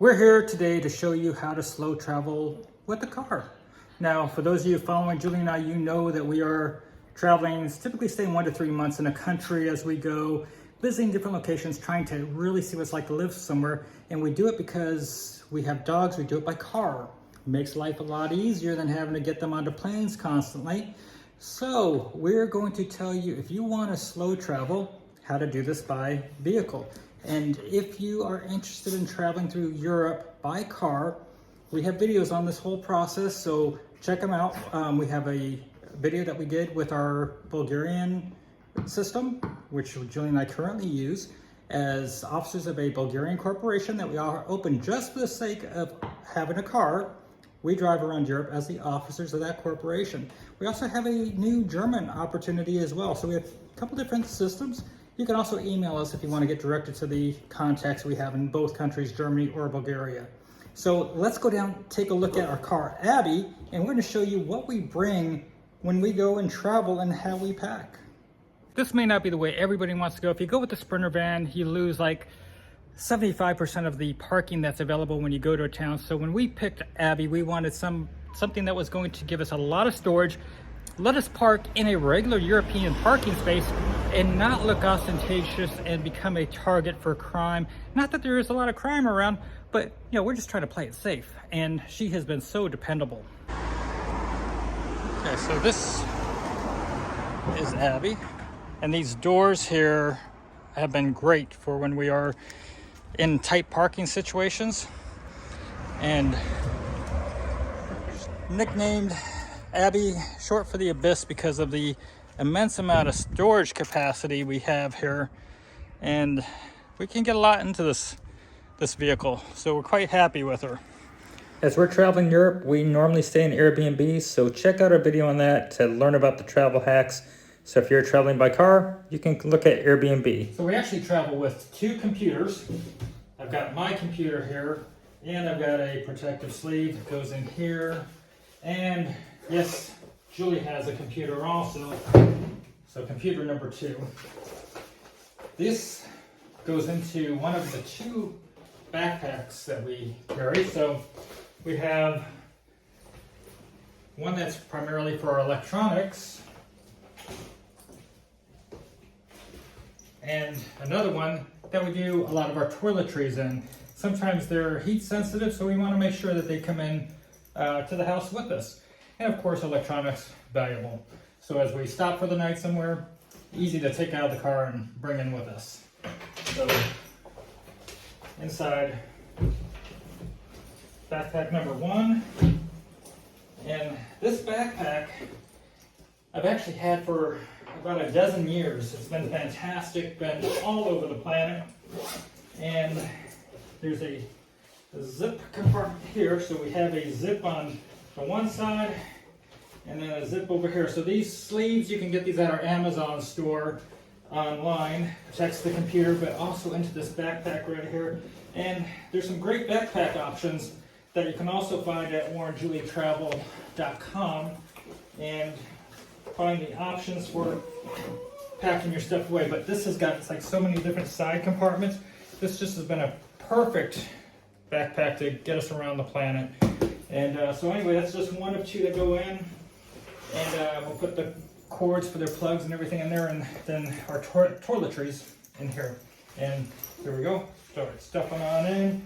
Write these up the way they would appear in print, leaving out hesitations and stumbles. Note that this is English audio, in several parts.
We're here today to show you how to slow travel with a car. Now, for those of you following Julie and I, you know that we are traveling, typically staying 1 to 3 months in a country as we go, visiting different locations, trying to really see what it's like to live somewhere. And we do it because we have dogs, we do it by car. It makes life a lot easier than having to get them onto planes constantly. So we're going to tell you, if you want to slow travel, how to do this by vehicle. And if you are interested in traveling through Europe by car, we have videos on this whole process, so check them out. We have a video that we did with our Bulgarian system, which Julie and I currently use as officers of a Bulgarian corporation that we are open just for the sake of having a car. We drive around Europe as the officers of that corporation. We also have a new German opportunity as well. So we have a couple different systems. You can also email us if you want to get directed to the contacts we have in both countries, Germany or Bulgaria. So let's go down, take a look at our car, Abby, and we're going to show you what we bring when we go and travel and how we pack. This may not be the way everybody wants to go. If you go with the Sprinter van, you lose like 75% of the parking that's available when you go to a town. So when we picked Abby, we wanted something that was going to give us a lot of storage, let us park in a regular European parking space and not look ostentatious and become a target for crime. Not that there is a lot of crime around, but you know, we're just trying to play it safe. And she has been so dependable. Okay, so this is Abby. And these doors here have been great for when we are in tight parking situations. And nicknamed Abby, short for the Abyss, because of the immense amount of storage capacity we have here. And we can get a lot into this vehicle, so we're quite happy with her. As we're traveling Europe, we normally stay in Airbnb, so check out our video on that to learn about the travel hacks. So if you're traveling by car, you can look at Airbnb. So we actually travel with 2 computers. I've got my computer here, and I've got a protective sleeve that goes in here. And yes, Julie has a computer also. So computer number 2. This goes into one of the 2 backpacks that we carry. So we have one that's primarily for our electronics, and another one that we do a lot of our toiletries in. Sometimes they're heat sensitive, so we want to make sure that they come in to the house with us. And of course, electronics, valuable. So as we stop for the night somewhere, easy to take out of the car and bring in with us. So inside, backpack number 1. And this backpack I've actually had for about a dozen years. It's been fantastic, been all over the planet. And there's a zip compartment here. So we have a zip on the one side and then a zip over here. So these sleeves, you can get these at our Amazon store online. Protects the computer, but also into this backpack right here. And there's some great backpack options that you can also find at warrenjulietravel.com and find the options for packing your stuff away. But this has got, it's like so many different side compartments. This just has been a perfect backpack to get us around the planet. And so anyway, that's just one of 2 that go in. And we'll put the cords for their plugs and everything in there, and then our toiletries in here. And here we go. Start stuffing on in.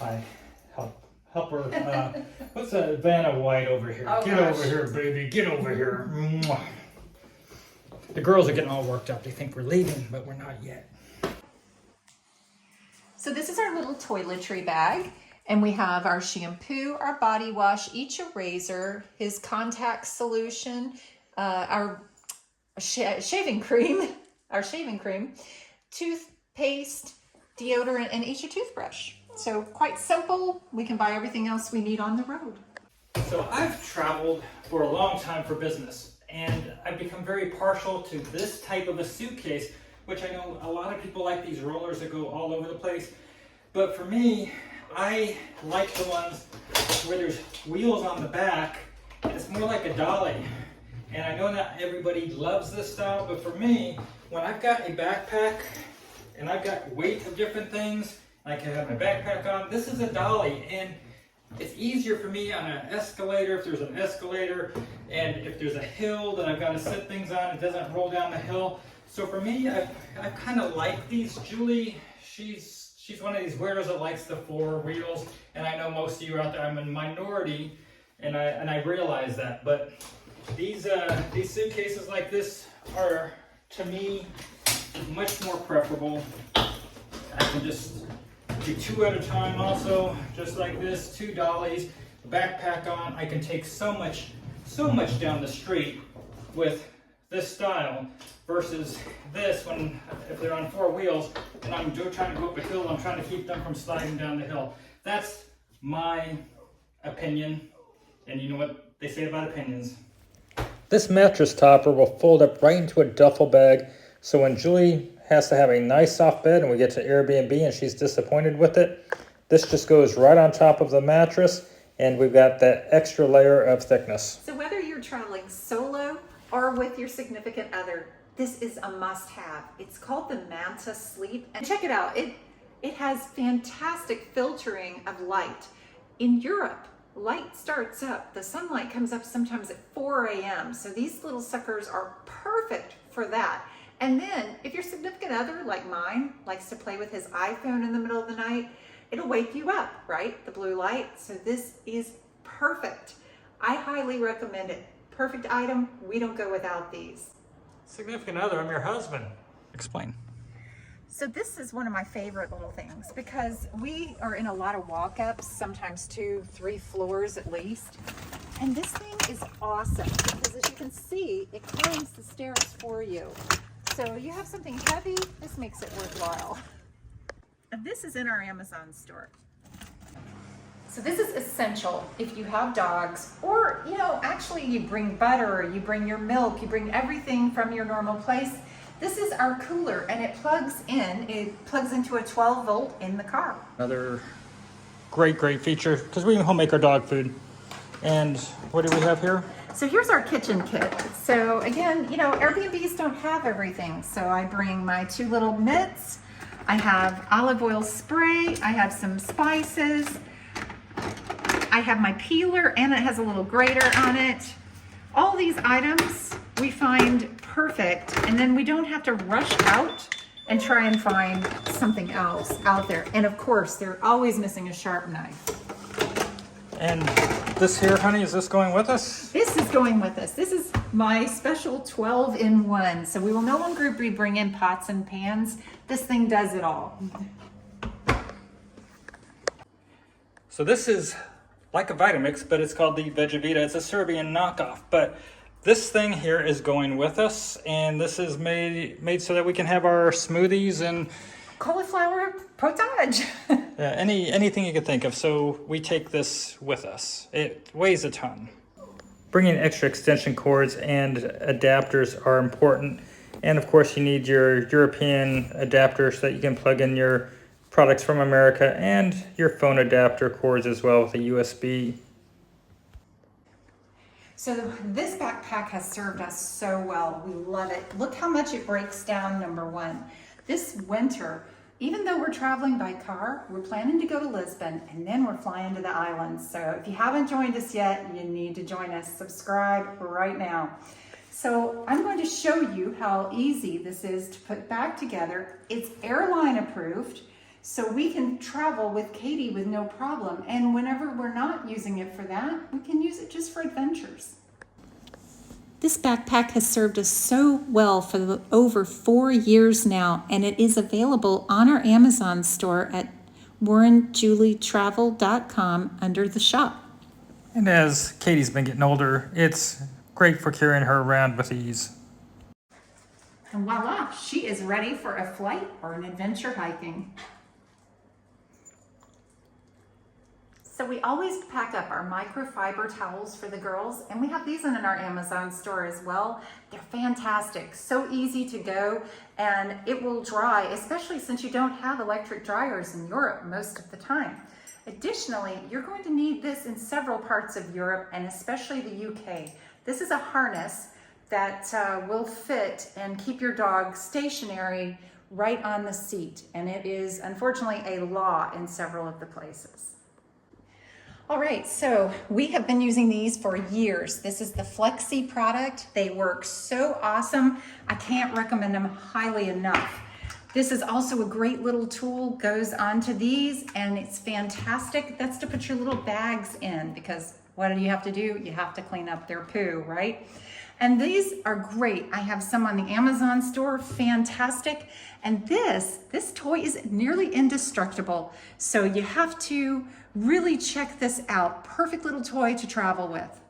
I help her. What's that Vanna White over here? Oh, Get gosh. over here, baby. Get over here. Mwah. The girls are getting all worked up. They think we're leaving, but we're not yet. So this is our little toiletry bag, and we have our shampoo, our body wash, each a razor, his contact solution, our shaving cream, toothpaste, deodorant, and each a toothbrush. So quite simple. We can buy everything else we need on the road. So I've traveled for a long time for business, and I've become very partial to this type of a suitcase, which I know a lot of people like these rollers that go all over the place. But for me, I like the ones where there's wheels on the back. It's more like a dolly. And I know not everybody loves this style, but for me, when I've got a backpack and I've got weight of different things, I can have my backpack on. This is a dolly, and it's easier for me on an escalator, if there's an escalator, and if there's a hill that I've got to set things on, it doesn't roll down the hill. So for me, I kind of like these. Julie, she's one of these weirdos that likes the 4 wheels, and I know most of you out there, I'm a minority, and I realize that. But these suitcases like this are, to me, much more preferable. I can just do 2 at a time also, just like this, 2 dollies, backpack on. I can take so much down the street with this style versus this if they're on 4 wheels and I'm trying to go up a hill, I'm trying to keep them from sliding down the hill. That's my opinion, and you know what they say about opinions. This mattress topper will fold up right into a duffel bag, so when Julie has to have a nice soft bed and we get to Airbnb and she's disappointed with it, this just goes right on top of the mattress, and we've got that extra layer of thickness. So whether you're traveling solo or with your significant other, this is a must-have. It's called the Manta Sleep, and check it out. It has fantastic filtering of light. In Europe, light starts up, the sunlight comes up sometimes at 4 a.m. So these little suckers are perfect for that. And then if your significant other, like mine, likes to play with his iPhone in the middle of the night, it'll wake you up, right? The blue light. So this is perfect. I highly recommend it. Perfect item. We don't go without these. Significant other, I'm your husband. Explain. So this is one of my favorite little things because we are in a lot of walk-ups, sometimes 2-3 floors at least. And this thing is awesome because, as you can see, it climbs the stairs for you. So you have something heavy, this makes it worthwhile. And this is in our Amazon store. So this is essential if you have dogs, or actually you bring butter, you bring your milk, you bring everything from your normal place. This is our cooler, and it plugs into a 12 volt in the car. Another great feature, because we can home make our dog food. And what do we have here? So here's our kitchen kit. So again, Airbnbs don't have everything. So I bring my 2 little mitts. I have olive oil spray. I have some spices. I have my peeler, and it has a little grater on it. All these items we find perfect, and then we don't have to rush out and try and find something else out there. And of course, they're always missing a sharp knife. And this here, honey, is this going with us? This is going with us. This is my special 12-in-1. So we will no longer be bringing pots and pans. This thing does it all. So this is like a Vitamix, but it's called the Vegavita. It's a Serbian knockoff, but this thing here is going with us, and this is made so that we can have our smoothies and cauliflower potage. anything you could think of. So we take this with us. It weighs a ton. Bringing extra extension cords and adapters are important, and of course you need your European adapter so that you can plug in your products from America, and your phone adapter cords as well with a USB. So this backpack has served us so well. We love it. Look how much it breaks down, number 1. This winter, even though we're traveling by car, we're planning to go to Lisbon, and then we're flying to the islands. So if you haven't joined us yet, you need to join us. Subscribe right now. So I'm going to show you how easy this is to put back together. It's airline approved, so we can travel with Katie with no problem. And whenever we're not using it for that, we can use it just for adventures. This backpack has served us so well for over 4 years now, and it is available on our Amazon store at warrenjulietravel.com under the shop. And as Katie's been getting older, it's great for carrying her around with ease. And voila, she is ready for a flight or an adventure hiking. So we always pack up our microfiber towels for the girls, and we have these in our Amazon store as well. They're fantastic, so easy to go, and it will dry, especially since you don't have electric dryers in Europe most of the time. Additionally, you're going to need this in several parts of Europe, and especially the UK. This is a harness that will fit and keep your dog stationary right on the seat, and it is unfortunately a law in several of the places. All right, so we have been using these for years. This is the Flexi product. They work so awesome. I can't recommend them highly enough. This is also a great little tool, goes onto these, and it's fantastic. That's to put your little bags in, because what do you have to do? You have to clean up their poo, right? And these are great. I have some on the Amazon store, fantastic. And this toy is nearly indestructible. So you have to really check this out. Perfect little toy to travel with.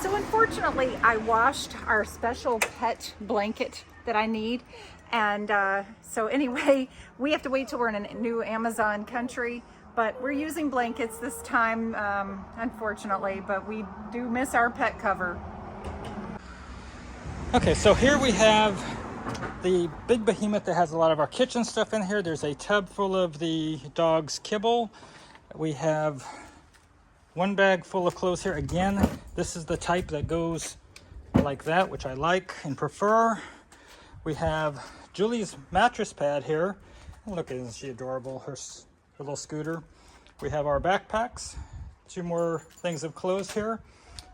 So unfortunately, I washed our special pet blanket that I need. And so anyway, we have to wait till we're in a new Amazon country. But we're using blankets this time, unfortunately, but we do miss our pet cover. Okay, so here we have the big behemoth that has a lot of our kitchen stuff in here. There's a tub full of the dog's kibble. We have one bag full of clothes here. Again, this is the type that goes like that, which I like and prefer. We have Julie's mattress pad here. Look, isn't she adorable? Her little scooter. We have our backpacks, 2 more things of clothes here,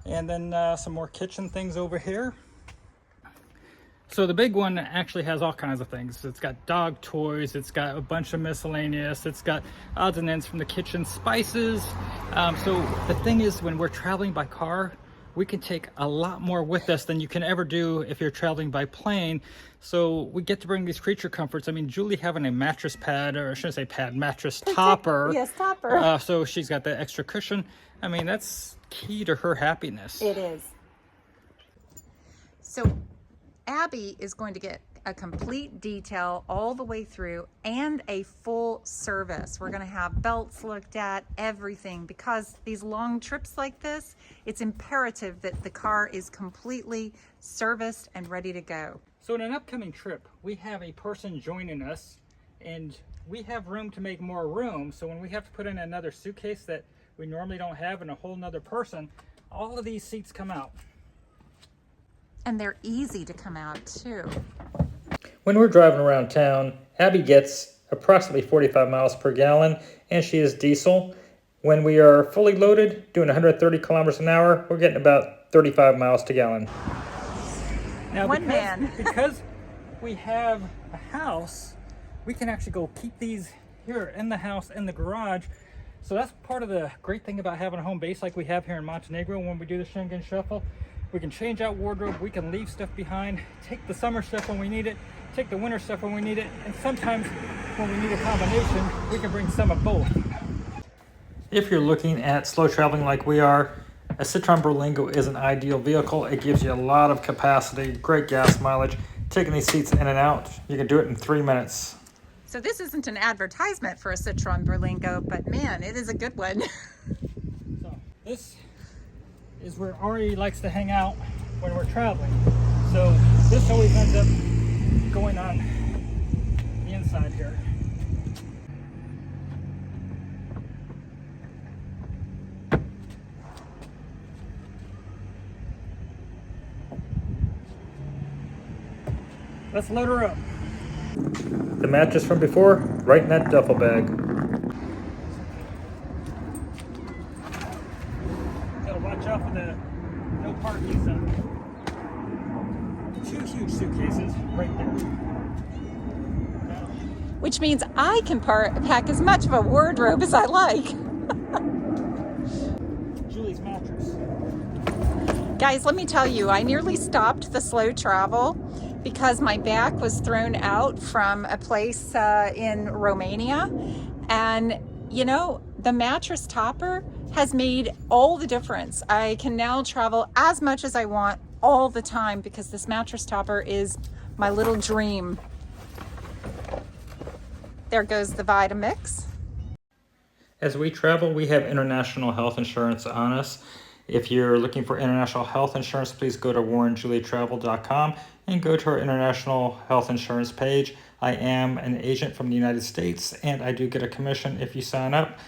and then some more kitchen things over here. So the big one actually has all kinds of things. It's got dog toys, it's got a bunch of miscellaneous, it's got odds and ends from the kitchen, spices. So the thing is, when we're traveling by car, we can take a lot more with us than you can ever do if you're traveling by plane. So we get to bring these creature comforts. I mean, Julie having a mattress pad, or I shouldn't say pad, mattress topper. Yes, topper. So she's got the extra cushion. I mean, that's key to her happiness. It is. So Abby is going to get a complete detail all the way through and a full service. We're going to have belts looked at, everything, because these long trips like this, it's imperative that the car is completely serviced and ready to go. So in an upcoming trip, we have a person joining us, and we have room to make more room. So when we have to put in another suitcase that we normally don't have and a whole nother person, all of these seats come out. And they're easy to come out too. When we're driving around town, Abby gets approximately 45 miles per gallon, and she is diesel. When we are fully loaded, doing 130 kilometers an hour, we're getting about 35 miles to gallon. Now, because we have a house, we can actually go keep these here in the house, in the garage. So that's part of the great thing about having a home base like we have here in Montenegro when we do the Schengen Shuffle. We can change out wardrobe, we can leave stuff behind, take the summer stuff when we need it, take the winter stuff when we need it, and sometimes when we need a combination, we can bring some of both. If you're looking at slow traveling like we are, a Citroen Berlingo is an ideal vehicle. It gives you a lot of capacity, great gas mileage. Taking these seats in and out, you can do it in 3 minutes. So this isn't an advertisement for a Citroen Berlingo, but man, it is a good one. So this is where Ari likes to hang out when we're traveling. So this always ends up going on the inside here. Let's load her up. The mattress from before, right in that duffel bag. Gotta watch out for the no parking zone. 2 huge suitcases right there. Now, Which means I can pack as much of a wardrobe as I like. Julie's mattress. Guys, let me tell you, I nearly stopped the slow travel because my back was thrown out from a place in Romania. And, you know, the mattress topper has made all the difference. I can now travel as much as I want all the time because this mattress topper is my little dream. There goes the Vitamix. As we travel, we have international health insurance on us. If you're looking for international health insurance, please go to WJn&x and go to our international health insurance page. I am an agent from the United States, and I do get a commission if you sign up.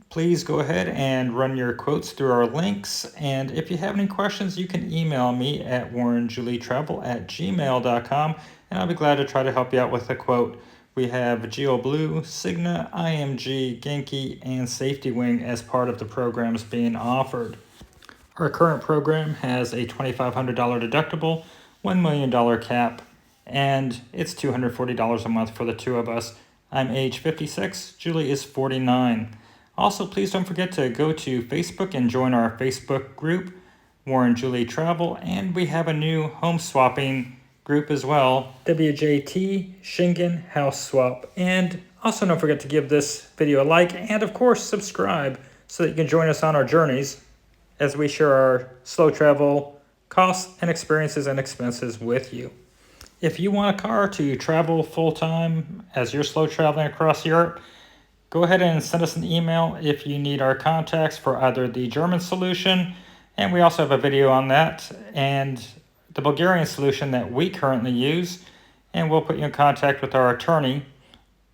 Please go ahead and run your quotes through our links. And if you have any questions, you can email me at warrenjulietravel@gmail.com. and I'll be glad to try to help you out with a quote. We have Geo Blue, Cigna, IMG, Genki, and Safety Wing as part of the programs being offered. Our current program has a $2,500 deductible, $1 million cap, and it's $240 a month for the two of us. I'm age 56, Julie is 49. Also, please don't forget to go to Facebook and join our Facebook group, Warren Julie Travel, and we have a new home swapping group as well, WJT Schengen House Swap. And also don't forget to give this video a like and of course subscribe so that you can join us on our journeys as we share our slow travel costs and experiences and expenses with you. If you want a car to travel full-time as you're slow traveling across Europe, go ahead and send us an email if you need our contacts for either the German solution, and we also have a video on that, and the Bulgarian solution that we currently use, and we'll put you in contact with our attorney.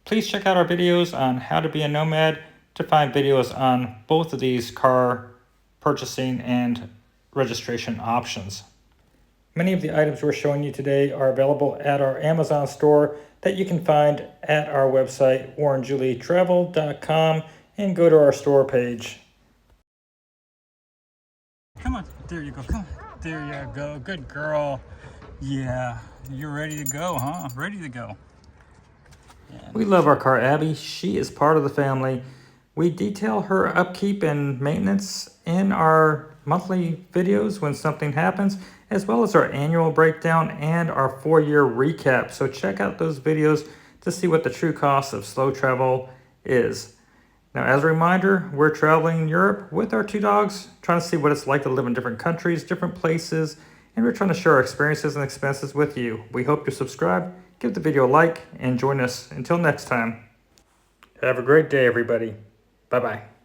Please check out our videos on how to be a nomad to find videos on both of these car purchasing and registration options. Many of the items we're showing you today are available at our Amazon store that you can find at our website, warrenjulietravel.com, and go to our store page. Come on, there you go, come on. There you go, good girl. Yeah, you're ready to go, huh? Ready to go. We love our car, Abby. She is part of the family. We detail her upkeep and maintenance in our monthly videos when something happens, as well as our annual breakdown and our 4-year recap. So check out those videos to see what the true cost of slow travel is. Now, as a reminder, we're traveling Europe with our two dogs, trying to see what it's like to live in different countries, different places, and we're trying to share our experiences and expenses with you. We hope you subscribe, give the video a like, and join us. Until next time, have a great day, everybody. Bye-bye.